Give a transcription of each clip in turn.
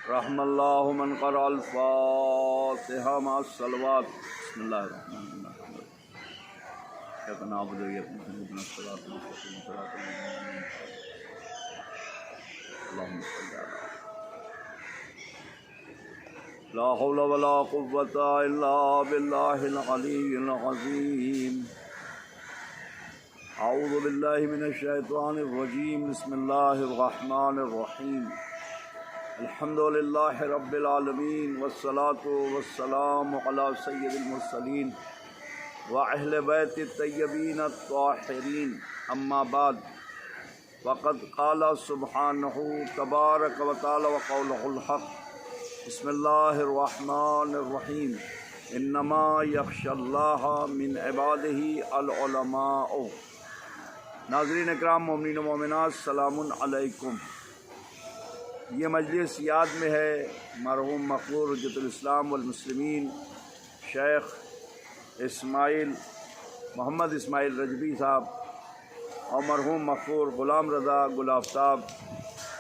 رحم اللہ من قرأ الفاتحہ مع الصلوات بسم اللہ الرحمن الرحیم ایاک نعبد و ایاک نستعین اہدنا الصراط المستقیم صراط الذین انعمت علیہم اللہم صل علی لا حول ولا قوة الا باللہ العلی العظیم اعوذ باللہ من الشیطان الرجیم بسم اللہ الرحمن الرحیم الحمد للہ رب العالمین والصلاة والسلام علی سید المرسلین وأہل بیت الطیبین الطاہرین اما بعد وقد قال سبحانہ تبارک و تعالی وقولہ الحق بسم اللہ الرحمن الرحیم انما یخشی اللہ من عبادہ العلماء۔ ناظرین اکرام، مومنین و مومنات، السلام علیکم۔ یہ مجلس یاد میں ہے مرحوم مقبول حجت الاسلام والمسلمین شیخ محمد اسماعیل رجبی صاحب اور مرحوم مقبول غلام رضا گل آفتاب،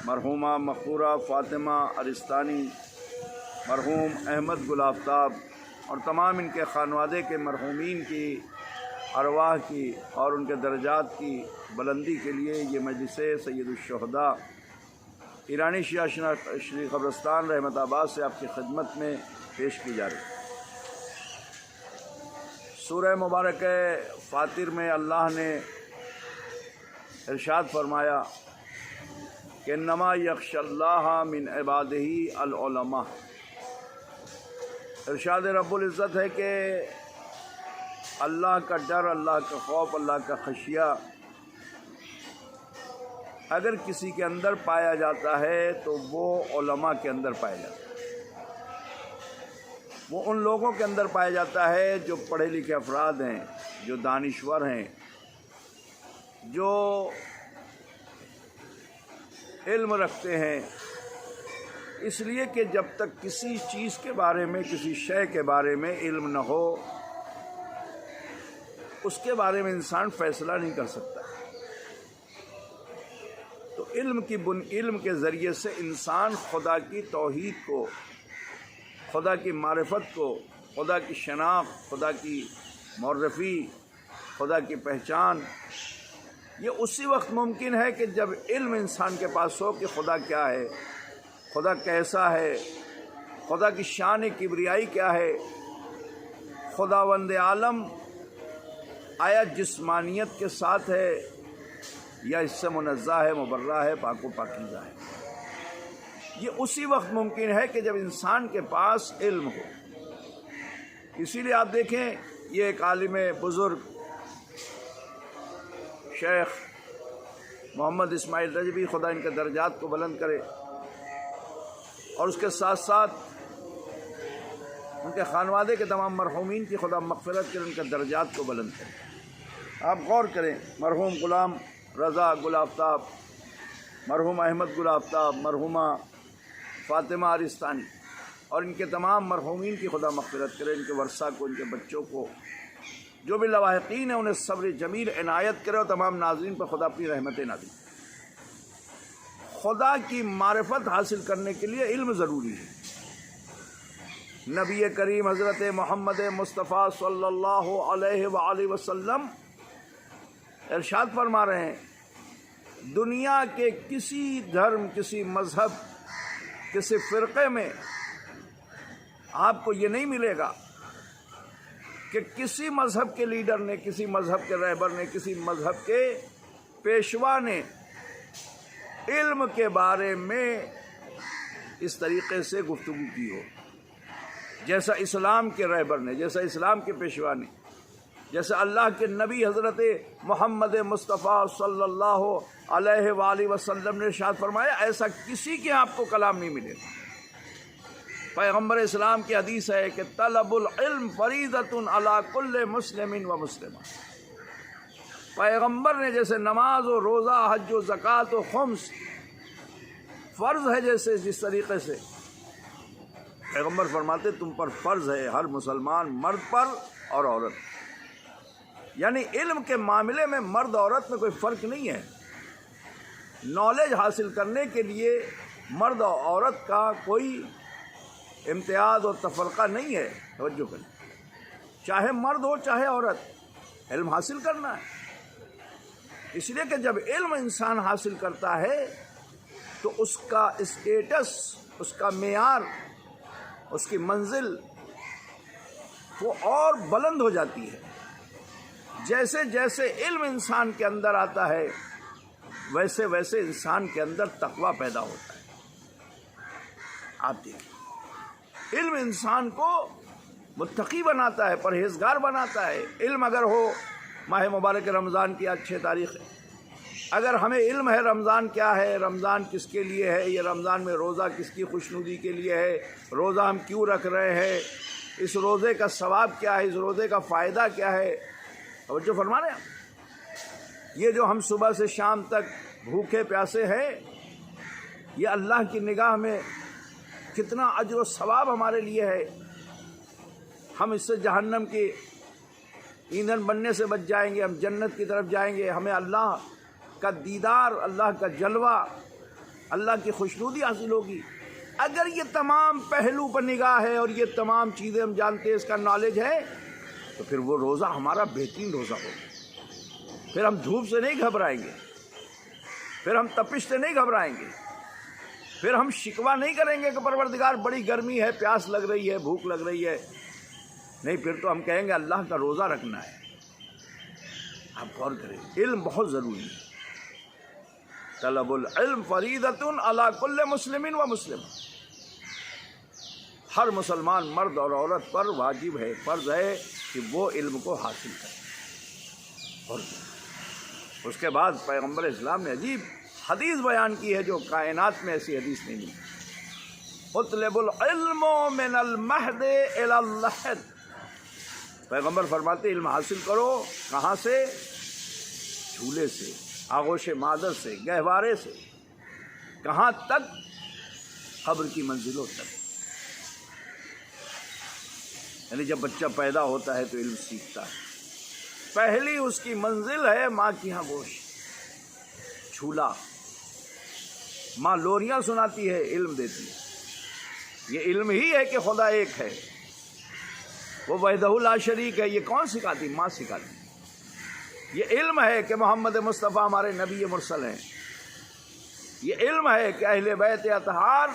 مرحومہ مقبورہ فاطمہ ارستانی، مرحوم احمد گل آفتاب اور تمام ان کے خانوادے کے مرحومین کی ارواح کی اور ان کے درجات کی بلندی کے لیے یہ مجلس سید الشہداء ایرانی شیعہ شریف قبرستان رحمت آباد سے آپ کی خدمت میں پیش کی جا رہی ہے۔ سورہ مبارک فاطر میں اللہ نے ارشاد فرمایا کہ انما یخشی اللہ من عبادہ العلماء۔ ارشاد رب العزت ہے کہ اللہ کا ڈر، اللہ کا خوف، اللہ کا خشیہ اگر کسی کے اندر پایا جاتا ہے تو وہ علماء کے اندر پایا جاتا ہے۔ وہ ان لوگوں کے اندر پایا جاتا ہے جو پڑھے لکھے افراد ہیں، جو دانشور ہیں، جو علم رکھتے ہیں۔ اس لیے کہ جب تک کسی چیز کے بارے میں، کسی شے کے بارے میں علم نہ ہو، اس کے بارے میں انسان فیصلہ نہیں کر سکتا۔ تو علم کے ذریعے سے انسان خدا کی توحید کو، خدا کی معرفت کو، خدا کی شناخت، خدا کی معرفی، خدا کی پہچان، یہ اسی وقت ممکن ہے کہ جب علم انسان کے پاس ہو کہ خدا کیا ہے، خدا کیسا ہے، خدا کی شان کبریائی کیا ہے، خداوند عالم آیا جسمانیت کے ساتھ ہے یا اس سے منزہ ہے، مبرہ ہے، پاک و پاکیزہ ہے۔ یہ اسی وقت ممکن ہے کہ جب انسان کے پاس علم ہو۔ اسی لیے آپ دیکھیں، یہ ایک عالم بزرگ شیخ محمد اسماعیل رجبی، خدا ان کے درجات کو بلند کرے، اور اس کے ساتھ ساتھ ان کے خانوادے کے تمام مرحومین کی خدا مغفرت کرے، ان کے درجات کو بلند کرے۔ آپ غور کریں، مرحوم غلام رضا گل آفتاب، مرحوم احمد گل آفتاب، مرحومہ فاطمہ ارستانی اور ان کے تمام مرحومین کی خدا مغفرت کرے، ان کے ورثہ کو، ان کے بچوں کو، جو بھی لواحقین ہیں انہیں صبر جمیل عنایت کرے، اور تمام ناظرین پر خدا اپنی رحمتیں نازل کرے۔ خدا کی معرفت حاصل کرنے کے لیے علم ضروری ہے۔ نبی کریم حضرت محمد مصطفیٰ صلی اللہ علیہ وآلہ وسلم ارشاد فرما رہے ہیں، دنیا کے کسی دھرم، کسی مذہب، کسی فرقے میں آپ کو یہ نہیں ملے گا کہ کسی مذہب کے لیڈر نے، کسی مذہب کے رہبر نے، کسی مذہب کے پیشوا نے علم کے بارے میں اس طریقے سے گفتگو کی ہو جیسا اسلام کے رہبر نے، جیسا اسلام کے پیشوا نے، جیسے اللہ کے نبی حضرت محمد مصطفیٰ صلی اللہ علیہ وآلہ وسلم نے ارشاد فرمایا، ایسا کسی کے آپ کو کلام نہیں ملے گا۔ پیغمبر اسلام کی حدیث ہے کہ طلب العلم فریضۃ علی کل مسلم و مسلمہ۔ پیغمبر نے جیسے نماز و روزہ، حج و زکوٰۃ و خمس فرض ہے، جیسے جس طریقے سے پیغمبر فرماتے تم پر فرض ہے، ہر مسلمان مرد پر اور عورت، یعنی علم کے معاملے میں مرد عورت میں کوئی فرق نہیں ہے۔ نالج حاصل کرنے کے لیے مرد اور عورت کا کوئی امتیاز اور تفرقہ نہیں ہے. توجہ کریں، چاہے مرد ہو چاہے عورت، علم حاصل کرنا ہے. اس لیے کہ جب علم انسان حاصل کرتا ہے تو اس کا اسٹیٹس، اس کا معیار، اس کی منزل وہ اور بلند ہو جاتی ہے. جیسے جیسے علم انسان کے اندر آتا ہے ویسے ویسے انسان کے اندر تقویٰ پیدا ہوتا ہے. آپ دیکھیں، علم انسان کو متقی بناتا ہے، پرہیزگار بناتا ہے. علم اگر ہو، ماہ مبارک رمضان کی 6 تاریخ ہے، اگر ہمیں علم ہے رمضان کیا ہے، رمضان کس کے لیے ہے، یہ رمضان میں روزہ کس کی خوشنودی کے لیے ہے، روزہ ہم کیوں رکھ رہے ہیں، اس روزے کا ثواب کیا ہے، اس روزے کا فائدہ کیا ہے. توجہ فرما رہے ہیں، یہ جو ہم صبح سے شام تک بھوکے پیاسے ہیں، یہ اللہ کی نگاہ میں کتنا اجر و ثواب ہمارے لیے ہے. ہم اس سے جہنم کی ایندھن بننے سے بچ جائیں گے، ہم جنت کی طرف جائیں گے، ہمیں اللہ کا دیدار، اللہ کا جلوہ، اللہ کی خوشنودی حاصل ہوگی. اگر یہ تمام پہلو پر نگاہ ہے اور یہ تمام چیزیں ہم جانتے ہیں، اس کا نالج ہے، تو پھر وہ روزہ ہمارا بہترین روزہ ہوگا. پھر ہم دھوپ سے نہیں گھبرائیں گے، پھر ہم تپش سے نہیں گھبرائیں گے، پھر ہم شکوہ نہیں کریں گے کہ پروردگار بڑی گرمی ہے، پیاس لگ رہی ہے، بھوک لگ رہی ہے. نہیں، پھر تو ہم کہیں گے اللہ کا روزہ رکھنا ہے. آپ غور کریں، علم بہت ضروری ہے. طلب العلم فریضۃ علی کل مسلم و مسلم. ہر مسلمان مرد اور عورت پر واجب ہے، فرض ہے کہ وہ علم کو حاصل کرے. اور اس کے بعد پیغمبر اسلام نے عجیب حدیث بیان کی ہے جو کائنات میں ایسی حدیث نہیں ملی. اطلب العلم من المہد الی اللحد. پیغمبر فرماتے علم حاصل کرو، کہاں سے؟ جھولے سے، آغوش مادر سے، گہوارے سے. کہاں تک؟ قبر کی منزلوں تک. یعنی جب بچہ پیدا ہوتا ہے تو علم سیکھتا ہے. پہلی اس کی منزل ہے ماں کی آغوش، جھولا. ماں لوریاں سناتی ہے، علم دیتی ہے. یہ علم ہی ہے کہ خدا ایک ہے، وہ وحدہ لا شریک ہے. یہ کون سکھاتی؟ ماں سکھاتی. یہ علم ہے کہ محمد مصطفیٰ ہمارے نبی مرسل ہیں. یہ علم ہے کہ اہل بیت اطہار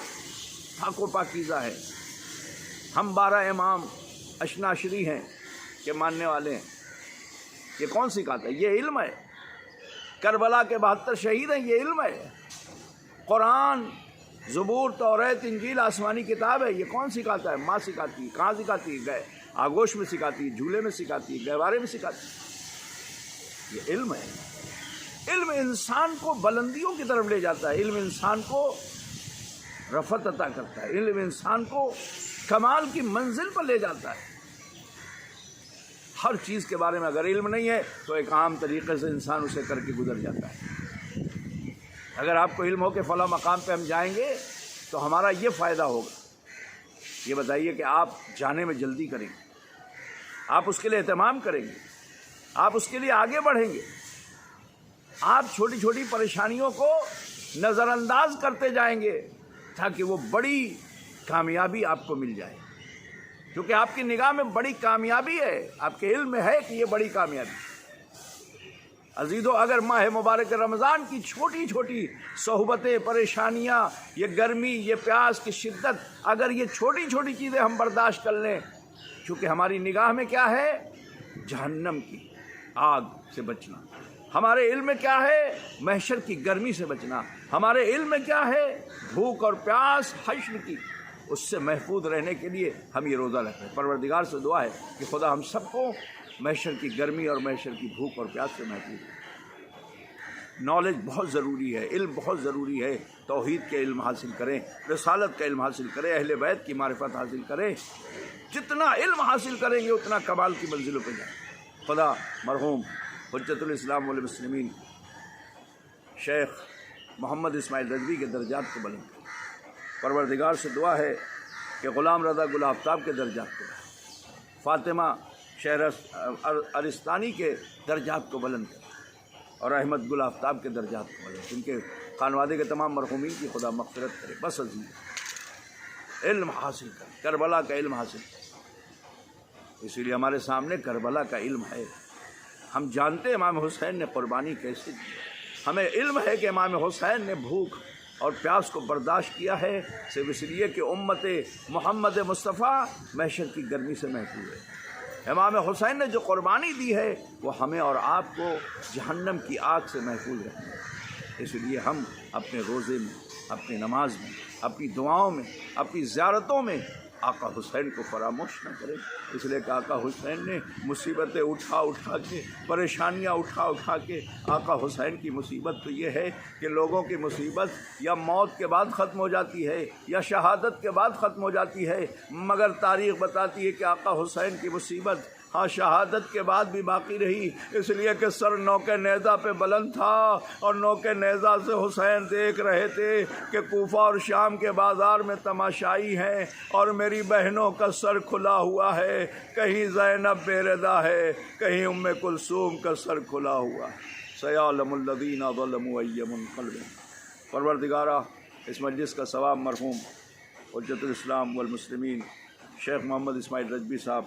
پاک و پاکیزہ ہے. ہم 12 امام اشناشری ہیں کہ ماننے والے ہیں. یہ کون سکھاتا ہے؟ یہ علم ہے. کربلا کے 72 شہید ہیں، یہ علم ہے. قرآن، زبور، توریت، انجیل آسمانی کتاب ہے. یہ کون سکھاتا ہے؟ ماں سکھاتی ہے. کہاں سکھاتی ہے؟ آگوش میں سکھاتی ہے، جھولے میں سکھاتی ہے، گہوارے میں سکھاتی ہے. یہ علم ہے. علم انسان کو بلندیوں کی طرف لے جاتا ہے. علم انسان کو رفعت عطا کرتا ہے. علم انسان کو کمال کی منزل پر لے جاتا ہے. ہر چیز کے بارے میں اگر علم نہیں ہے تو ایک عام طریقے سے انسان اسے کر کے گزر جاتا ہے. اگر آپ کو علم ہو کہ فلاں مقام پہ ہم جائیں گے تو ہمارا یہ فائدہ ہوگا، یہ بتائیے کہ آپ جانے میں جلدی کریں گے، آپ اس کے لیے اہتمام کریں گے، آپ اس کے لیے آگے بڑھیں گے. آپ چھوٹی چھوٹی پریشانیوں کو نظر انداز کرتے جائیں گے تاکہ وہ بڑی کامیابی آپ کو مل جائے. کیونکہ آپ کی نگاہ میں بڑی کامیابی ہے، آپ کے علم میں ہے کہ یہ بڑی کامیابی. عزیزو، اگر ماہ مبارک رمضان کی چھوٹی چھوٹی صحبتیں، پریشانیاں، یہ گرمی، یہ پیاس کی شدت، اگر یہ چھوٹی چھوٹی چیزیں ہم برداشت کر لیں، چونکہ ہماری نگاہ میں کیا ہے؟ جہنم کی آگ سے بچنا. ہمارے علم میں کیا ہے؟ محشر کی گرمی سے بچنا. ہمارے علم میں کیا ہے؟ بھوک اور پیاس حشر کی، اس سے محفوظ رہنے کے لیے ہم یہ روزہ رکھیں. پروردگار سے دعا ہے کہ خدا ہم سب کو محشر کی گرمی اور محشر کی بھوک اور پیاس سے محفوظ. نالج بہت ضروری ہے، علم بہت ضروری ہے. توحید کے علم حاصل کریں، رسالت کا علم حاصل کریں، اہل بیت کی معرفت حاصل کریں. جتنا علم حاصل کریں گے اتنا کمال کی منزلوں پہ جائیں. خدا مرحوم حجت الاسلام والمسلمین شیخ محمد اسماعیل رضوی کے درجات کو بلند کرے. پروردگار سے دعا ہے کہ غلام رضا گل آفتاب کے درجات کو بلند کرے. فاطمہ شہر ارستانی کے درجات کو بلند کرے. اور احمد گل آفتاب کے درجات کو بڑھائے، ان کے خانوادے کے تمام مرحومین کی خدا مغفرت کرے۔ بس عزیز علم حاصل کر، کربلا کا علم حاصل کر، اسی لیے ہمارے سامنے کربلا کا علم ہے۔ ہم جانتے ہیں امام حسین نے قربانی کیسے دی، ہمیں علم ہے کہ امام حسین نے بھوک اور پیاس کو برداشت کیا ہے صرف اس لیے کہ امت محمد مصطفیٰ محشر کی گرمی سے محفوظ ہے۔ امام حسین نے جو قربانی دی ہے وہ ہمیں اور آپ کو جہنم کی آگ سے محفوظ رکھے۔ اس لیے ہم اپنے روزے میں، اپنی نماز میں، اپنی دعاؤں میں، اپنی زیارتوں میں آقا حسین کو فراموش نہ کریں، اس لیے کہ آقا حسین نے مصیبتیں اٹھا اٹھا کے، پریشانیاں اٹھا اٹھا کے، آقا حسین کی مصیبت تو یہ ہے کہ لوگوں کی مصیبت یا موت کے بعد ختم ہو جاتی ہے یا شہادت کے بعد ختم ہو جاتی ہے، مگر تاریخ بتاتی ہے کہ آقا حسین کی مصیبت ہاں شہادت کے بعد بھی باقی رہی، اس لیے کہ سر نوکے نیزہ پہ بلند تھا اور نوکے نیزہ سے حسین دیکھ رہے تھے کہ کوفہ اور شام کے بازار میں تماشائی ہیں اور میری بہنوں کا سر کھلا ہوا ہے، کہیں زینب بے ردا ہے، کہیں ام کلثوم کا سر کھلا ہوا ہے۔ سیعلم الذین ظلموا ای منقلب۔ پروردگارہ اس مجلس کا ثواب مرحوم حجت الاسلام والمسلمین شیخ محمد اسماعیل رجبی صاحب،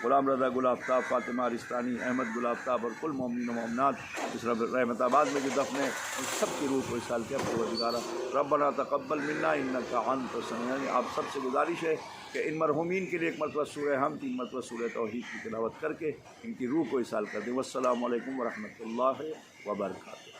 غلام رضا گل آفتاب، فاطمہ رستانی، احمد گل آفتاب اور کل مومنین و مومنات اس رحمت آباد میں جو دفن ہیں ان سب کی روح کو اصال کیا پروردگارہ ربنا تقبل منا انک انت السمیع العلیم۔ آپ سب سے گزارش ہے کہ ان مرحومین کے لیے ایک مرتبہ سورہ حمد، 3 مرتبہ سورہ توحید کی تلاوت کر کے ان کی روح کو اصال کر دیں۔ والسلام علیکم ورحمۃ اللہ وبرکاتہ۔